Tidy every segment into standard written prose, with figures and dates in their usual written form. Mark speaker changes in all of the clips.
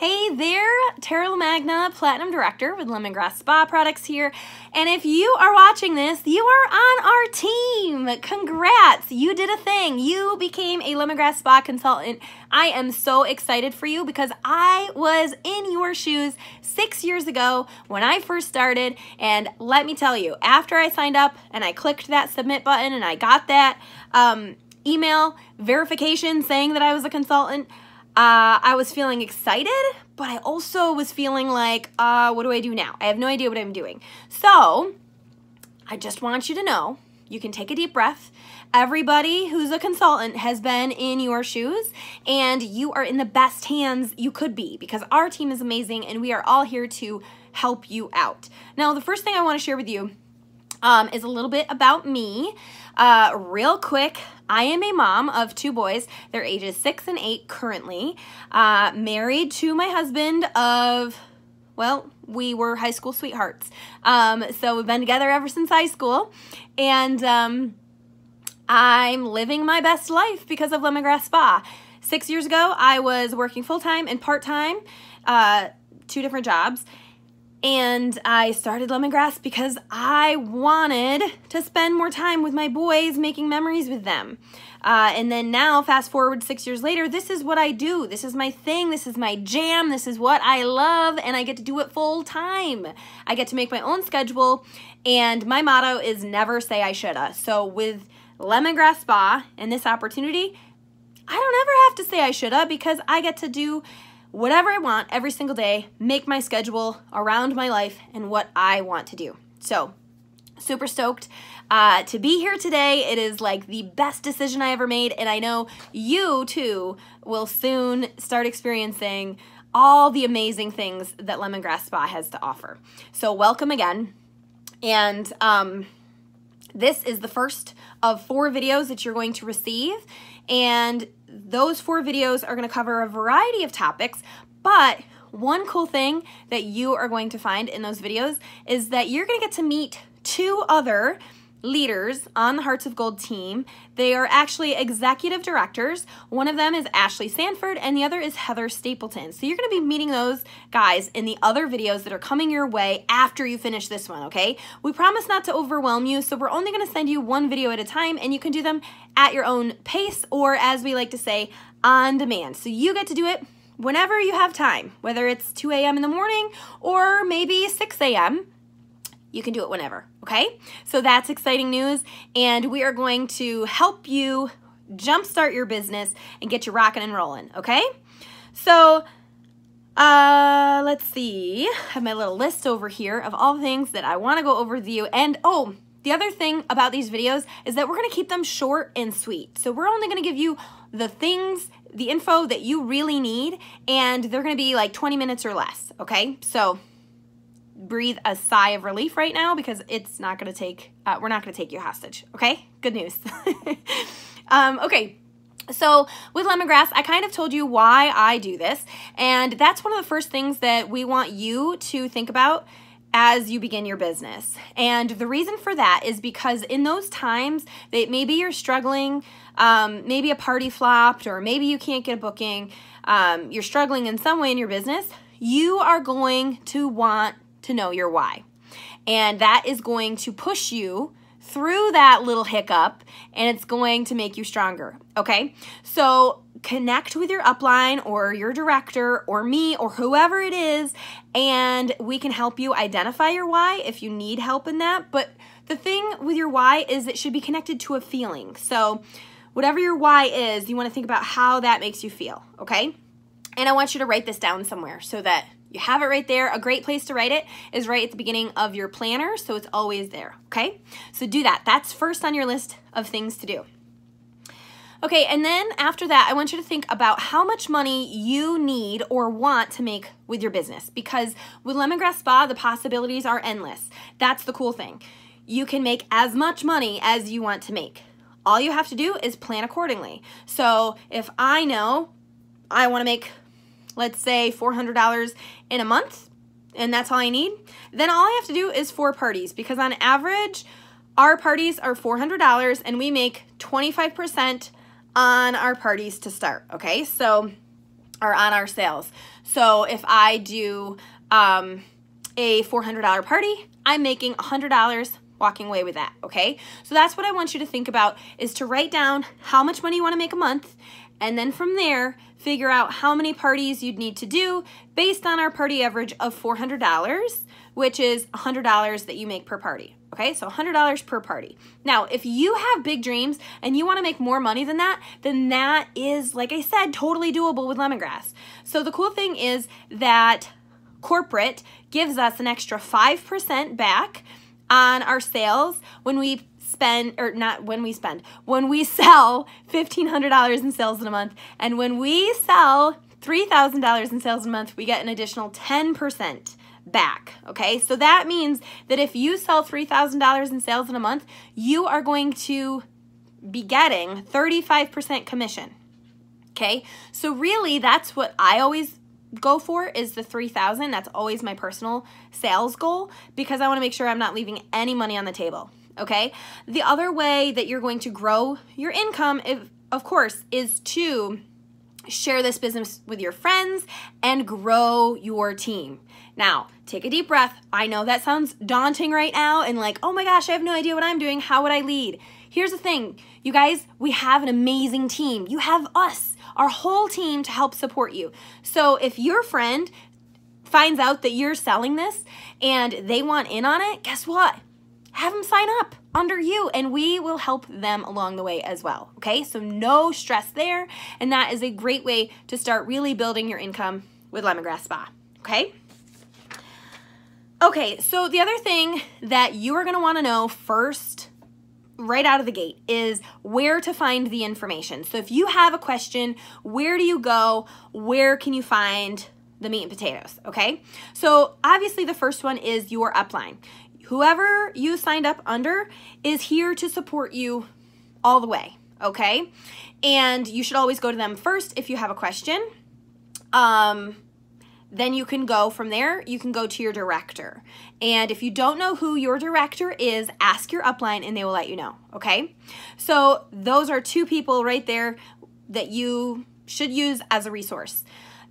Speaker 1: Hey there, Tara LaMagna, Platinum Director with Lemongrass Spa Products here. And if you are watching this, you are on our team. Congrats, you did a thing. You became a Lemongrass Spa consultant. I am so excited for you because I was in your shoes 6 years ago when I first started. And let me tell you, after I signed up and I clicked that submit button and I got that email verification saying that I was a consultant, I was feeling excited, but I also was feeling like, what do I do now? I have no idea what I'm doing. So I just want you to know, you can take a deep breath. Everybody who's a consultant has been in your shoes, and you are in the best hands you could be because our team is amazing and we are all here to help you out. Now, the first thing I want to share with you is a little bit about me. Real quick, I am a mom of 2 boys. They're ages 6 and 8 currently. Married to my husband of, well, we were high school sweethearts. So we've been together ever since high school. And I'm living my best life because of Lemongrass Spa. 6 years ago, I was working full-time and part-time, 2 different jobs. And I started Lemongrass because I wanted to spend more time with my boys, making memories with them. And then now, fast forward 6 years later, this is what I do. This is my thing. This is my jam. This is what I love. And I get to do it full time. I get to make my own schedule. And my motto is never say I shoulda. So with Lemongrass Spa and this opportunity, I don't ever have to say I shoulda because I get to do whatever I want every single day, make my schedule around my life and what I want to do. So, super stoked to be here today. It is like the best decision I ever made, and I know you too will soon start experiencing all the amazing things that Lemongrass Spa has to offer. So, welcome again. And this is the first of 4 videos that you're going to receive, and those 4 videos are going to cover a variety of topics, but one cool thing that you are going to find in those videos is that you're going to get to meet 2 other leaders on the Hearts of Gold team. They are actually executive directors. One of them is Ashley Sanford and the other is Heather Stapleton. So you're going to be meeting those guys in the other videos that are coming your way after you finish this one, okay? We promise not to overwhelm you, so we're only going to send you 1 video at a time, and you can do them at your own pace, or as we like to say, on demand. So you get to do it whenever you have time, whether it's 2 a.m. in the morning or maybe 6 a.m. You can do it whenever, okay? So that's exciting news, and we are going to help you jumpstart your business and get you rocking and rolling, okay? So let's see. I have my little list over here of all the things that I want to go over with you. And oh, the other thing about these videos is that we're going to keep them short and sweet. So we're only going to give you the things, the info that you really need, and they're going to be like 20 minutes or less, okay? So breathe a sigh of relief right now because it's not going to take, we're not going to take you hostage, okay? Good news. Okay, so with Lemongrass, I kind of told you why I do this, and that's one of the first things that we want you to think about as you begin your business. And the reason for that is because in those times that maybe you're struggling, maybe a party flopped, or maybe you can't get a booking, you're struggling in some way in your business, you are going to want to know your why. And that is going to push you through that little hiccup, and it's going to make you stronger, okay? So connect with your upline or your director or me or whoever it is, and we can help you identify your why if you need help in that. But the thing with your why is it should be connected to a feeling. So whatever your why is, you want to think about how that makes you feel, okay? And I want you to write this down somewhere so that you have it right there. A great place to write it is right at the beginning of your planner, so it's always there, okay? So do that. That's first on your list of things to do. Okay, and then after that, I want you to think about how much money you need or want to make with your business, because with Lemongrass Spa, the possibilities are endless. That's the cool thing. You can make as much money as you want to make. All you have to do is plan accordingly. So if I know I want to make, let's say, $400 in a month, and that's all I need, then all I have to do is 4 parties, because on average, our parties are $400, and we make 25% on our parties to start, okay? So or on our sales. So if I do a $400 party, I'm making $100 walking away with that, okay? So that's what I want you to think about, is to write down how much money you want to make a month, and then from there, figure out how many parties you'd need to do based on our party average of $400, which is $100 that you make per party. Okay, so $100 per party. Now, if you have big dreams and you want to make more money than that, then that is, like I said, totally doable with Lemongrass. So the cool thing is that corporate gives us an extra 5% back on our sales when we spend, or not when we spend, when we sell $1,500 in sales in a month. And when we sell $3,000 in sales in a month, we get an additional 10% back, okay? So that means that if you sell $3,000 in sales in a month, you are going to be getting 35% commission, okay? So really, that's what I always go for, is the 3,000. That's always my personal sales goal, because I want to make sure I'm not leaving any money on the table, okay? The other way that you're going to grow your income, of course, is to share this business with your friends and grow your team. Now, take a deep breath. I know that sounds daunting right now and like, oh my gosh, I have no idea what I'm doing. How would I lead? Here's the thing, you guys, we have an amazing team. You have us, our whole team, to help support you. So if your friend finds out that you're selling this and they want in on it, guess what? Have them sign up under you, and we will help them along the way as well, okay? So no stress there, and that is a great way to start really building your income with Lemongrass Spa, okay? Okay, so the other thing that you are gonna wanna know first, right out of the gate, is where to find the information. So if you have a question, where do you go? Where can you find the meat and potatoes, okay? So obviously the first one is your upline. Whoever you signed up under is here to support you all the way, okay? And you should always go to them first if you have a question. Then you can go from there, you can go to your director. And if you don't know who your director is, ask your upline and they will let you know, okay? So those are two people right there that you should use as a resource.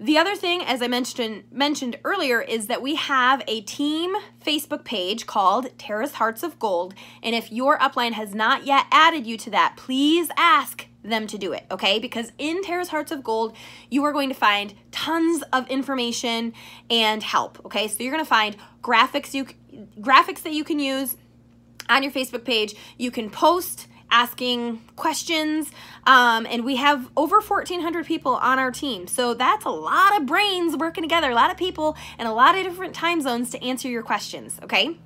Speaker 1: The other thing, as I mentioned earlier, is that we have a team Facebook page called Tara's Hearts of Gold, and if your upline has not yet added you to that, please ask them to do it, okay? Because in Tara's Hearts of Gold, you are going to find tons of information and help, okay? So you're going to find graphics that you can use on your Facebook page. You can post asking questions, and we have over 1,400 people on our team. So that's a lot of brains working together, a lot of people in a lot of different time zones to answer your questions, okay?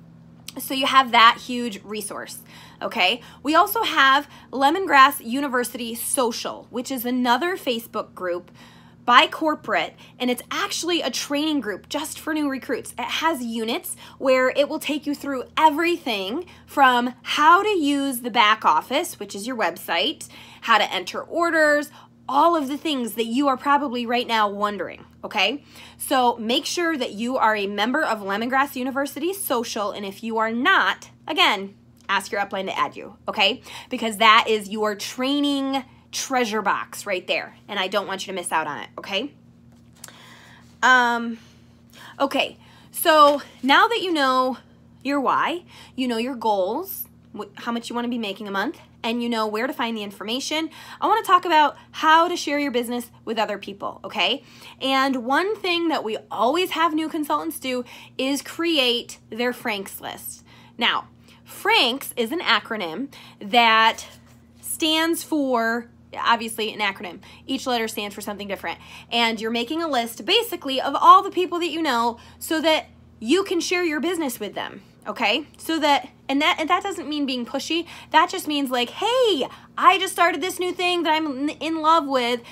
Speaker 1: So you have that huge resource, okay? We also have Lemongrass University Social, which is another Facebook group by corporate, and it's actually a training group just for new recruits. It has units where it will take you through everything from how to use the back office, which is your website, how to enter orders, all of the things that you are probably right now wondering, okay? So make sure that you are a member of Lemongrass University Social, and if you are not, again, ask your upline to add you, okay? Because that is your training treasure box right there, and I don't want you to miss out on it, okay? Okay, so now that you know your why, you know your goals, how much you want to be making a month, and you know where to find the information, I want to talk about how to share your business with other people, okay? And one thing that we always have new consultants do is create their Franks list. Now, Franks is an acronym that stands for, obviously an acronym. Each letter stands for something different. And you're making a list basically of all the people that you know so that you can share your business with them, okay? So that, and that doesn't mean being pushy. That just means like, hey, I just started this new thing that I'm in love with,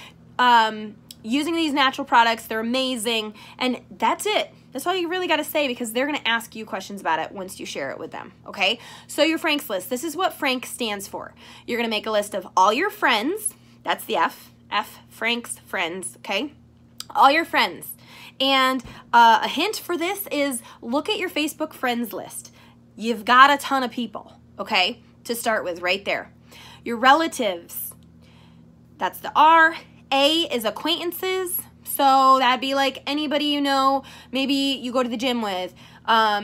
Speaker 1: using these natural products. They're amazing. And that's it. That's all you really got to say, because they're going to ask you questions about it once you share it with them, okay? So your Franks list, this is what Frank stands for. You're going to make a list of all your friends. That's the F, Franks, friends, okay? All your friends. And a hint for this is look at your Facebook friends list. You've got a ton of people, okay, to start with right there. Your relatives, that's the R. A is acquaintances. So that'd be like anybody you know, maybe you go to the gym with,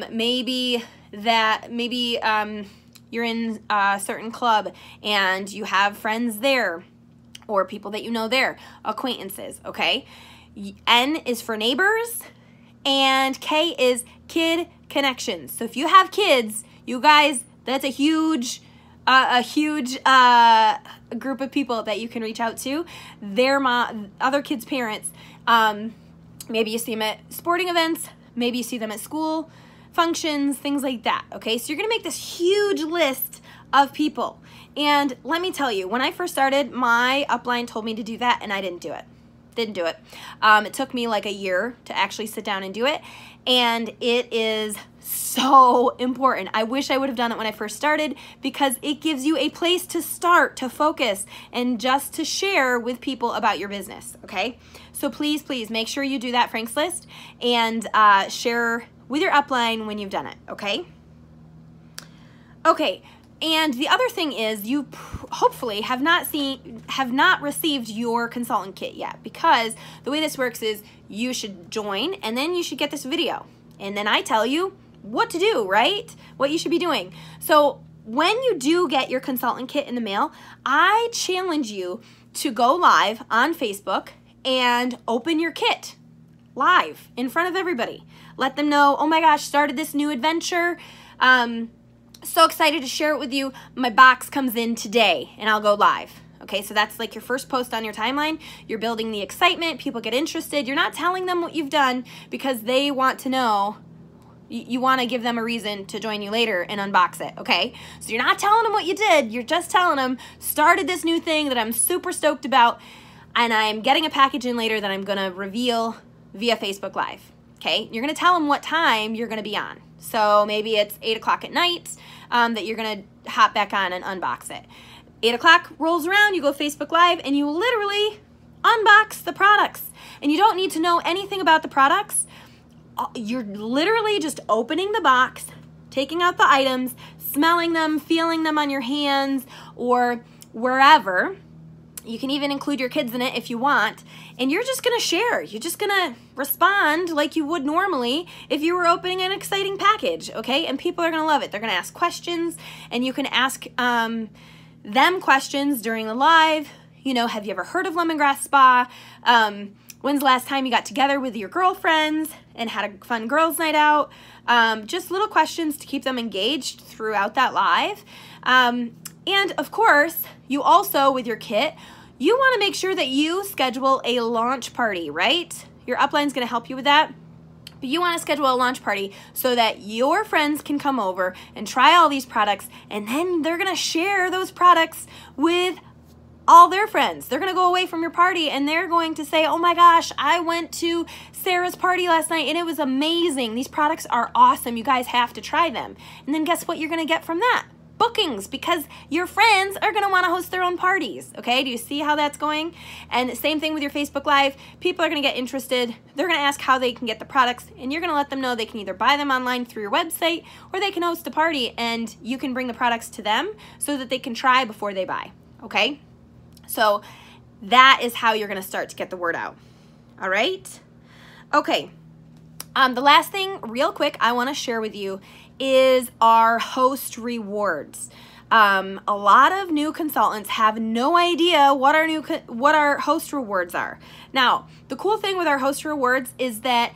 Speaker 1: maybe you're in a certain club and you have friends there or people that you know there, acquaintances, okay? N is for neighbors and K is kid connections. So if you have kids, you guys, that's a huge group of people that you can reach out to. Their other kids' parents. Maybe you see them at sporting events. Maybe you see them at school functions, things like that. Okay, so you're gonna make this huge list of people. And let me tell you, when I first started, my upline told me to do that, and I didn't do it. Didn't do it. It took me like a year to actually sit down and do it, and it is so important. I wish I would have done it when I first started, because it gives you a place to start, to focus, and just to share with people about your business, okay? So please, please make sure you do that Frank's List and share with your upline when you've done it, okay? Okay, and the other thing is you hopefully have not received your consultant kit yet, because the way this works is you should join and then you should get this video. And then I tell you what to do, right? What you should be doing. So when you do get your consultant kit in the mail, I challenge you to go live on Facebook and open your kit live in front of everybody. Let them know, oh my gosh, started this new adventure. So excited to share it with you. My box comes in today and I'll go live. Okay, so that's like your first post on your timeline. You're building the excitement. People get interested. You're not telling them what you've done because they want to know. You want to give them a reason to join you later and unbox it, okay? So you're not telling them what you did. You're just telling them, started this new thing that I'm super stoked about, and I'm getting a package in later that I'm going to reveal via Facebook Live, okay? You're going to tell them what time you're going to be on. So maybe it's 8 o'clock at night that you're going to hop back on and unbox it. 8 o'clock rolls around, you go Facebook Live, and you literally unbox the products. And you don't need to know anything about the products. You're literally just opening the box, taking out the items, smelling them, feeling them on your hands or wherever. You can even include your kids in it if you want. And you're just gonna share. You're just gonna respond like you would normally if you were opening an exciting package, okay? And people are gonna love it. They're gonna ask questions, and you can ask them questions during the live. You know, have you ever heard of Lemongrass Spa? When's the last time you got together with your girlfriends and had a fun girls' night out? Just little questions to keep them engaged throughout that live. And of course, you also, with your kit, you want to make sure that you schedule a launch party, right? Your upline's going to help you with that. But you want to schedule a launch party so that your friends can come over and try all these products, and then they're going to share those products with all their friends. They're going to go away from your party and they're going to say, oh my gosh, I went to Sarah's party last night and it was amazing. These products are awesome. You guys have to try them. And then guess what you're going to get from that? Bookings, because your friends are going to want to host their own parties. Okay, do you see how that's going? And same thing with your Facebook Live. People are going to get interested. They're going to ask how they can get the products, and you're going to let them know they can either buy them online through your website or they can host a party and you can bring the products to them so that they can try before they buy. Okay, so that is how you're going to start to get the word out. All right, okay. The last thing real quick I want to share with you is our host rewards. A lot of new consultants have no idea what our host rewards are. Now, the cool thing with our host rewards is that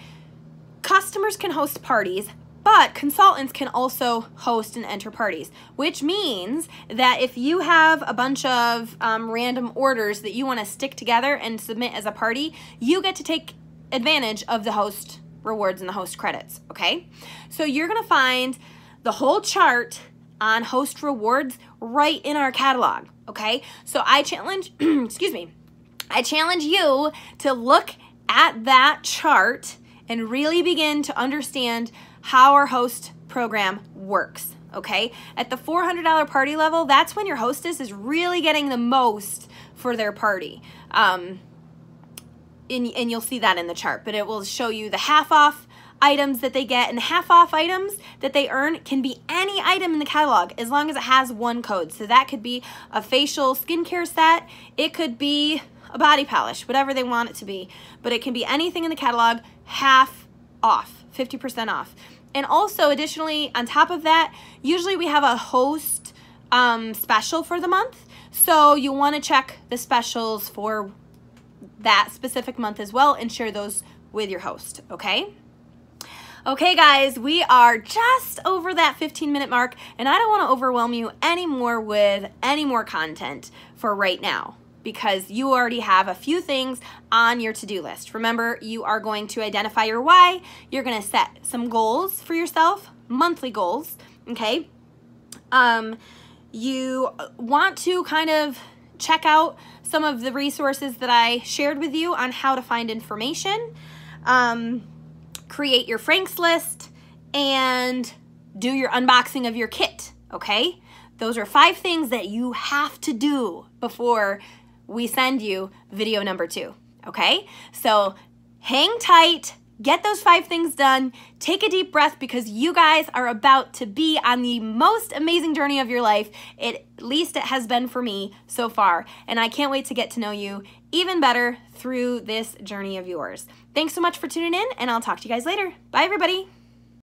Speaker 1: customers can host parties, but consultants can also host and enter parties, which means that if you have a bunch of random orders that you want to stick together and submit as a party, you get to take advantage of the host rewards and the host credits, okay? So you're gonna find the whole chart on host rewards right in our catalog, okay? So I challenge, excuse me, I challenge you to look at that chart and really begin to understand how our host program works, okay? At the $400 party level, that's when your hostess is really getting the most for their party. And you'll see that in the chart, but it will show you the half off items that they get, and the half off items that they earn can be any item in the catalog as long as it has one code. So that could be a facial skincare set, it could be a body polish, whatever they want it to be, but it can be anything in the catalog, half off, 50% off. And also, additionally, on top of that, usually we have a host special for the month, so you want to check the specials for that specific month as well and share those with your host, okay? Okay, guys, we are just over that 15-minute mark, and I don't want to overwhelm you anymore with any more content for right now, because you already have a few things on your to-do list. Remember, you are going to identify your why. You're going to set some goals for yourself, monthly goals, okay? You want to kind of check out some of the resources that I shared with you on how to find information, create your Franks list, and do your unboxing of your kit, okay? Those are 5 things that you have to do before we send you video number 2, okay? So hang tight, get those 5 things done, take a deep breath, because you guys are about to be on the most amazing journey of your life. At least it has been for me so far, and I can't wait to get to know you even better through this journey of yours. Thanks so much for tuning in, and I'll talk to you guys later. Bye, everybody.